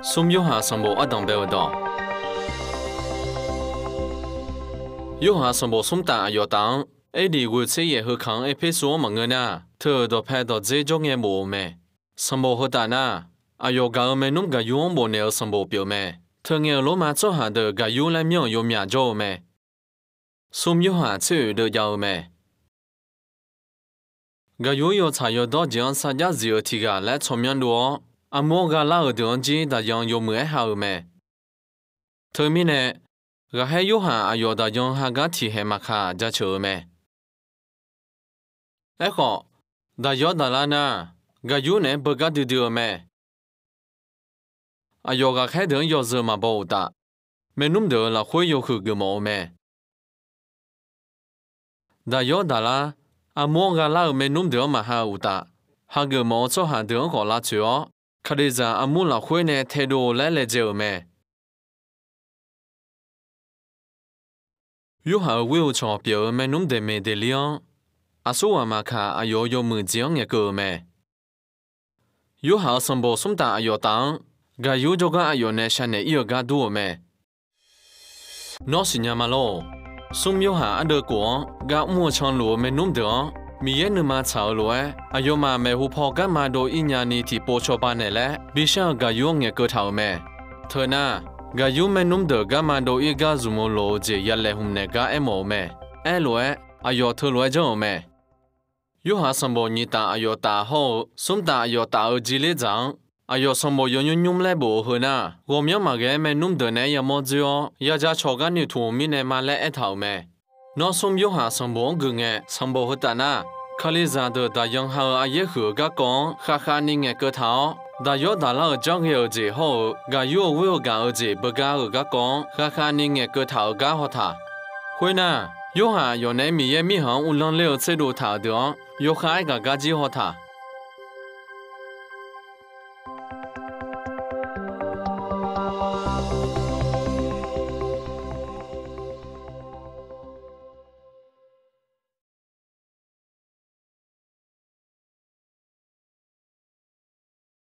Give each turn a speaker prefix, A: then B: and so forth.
A: 苏有下上无阿当白道，有下上无苏大要当，埃里会车也和扛埃配索忙个呢，特到拍到这种嘢无咩，上无好大呢，阿要搞咩弄个用无呢上无表咩，特嘢罗马做下的个用来苗有苗做咩，苏有下车的要咩。个有要查要到这啥家只有提个来聪明多，阿莫个老的东西大样有没好没？特别呢，个还有下阿要大样下个提还嘛卡加球没？哎好，大要大啦呢，个有呢不个丢丢没？阿要个开灯要热嘛不大，没弄得了会有去个毛没？大要大啦。阿莫个老没弄得嘛哈乌达，哈个毛做下得个拉去哦，看得着阿莫老会呢态度来就没。有下会有钞票没弄得没得了，阿说话嘛卡阿有门将一个没。有下上波送达阿要当，个有这个阿要呢现在一个多没。那是伢嘛咯。送有下阿德国，个莫长路没弄得，米也那么潮路哎，阿有嘛没胡跑干嘛都一年里提波车班的嘞，比上个有眼个头没，特那个有没弄得干嘛都一个什么路子也来红那个哎冇没，哎路哎，阿有特路就没，有下什么你打阿有打好，送打阿有打二几里张。阿要什么用来不好呢？我们嘛个没弄得呢，也么子哦，也家炒个你土米呢嘛来一头没？那什有下什么个呢？什么好大呢？看你咋的大样好阿爷和个讲，哈哈你个个头，大要大了讲个儿子好，个有我个儿子不个儿个讲，哈哈你个个头个好他，会呢？有下有那米也米行无论了吃路头的，有下一个个子好他。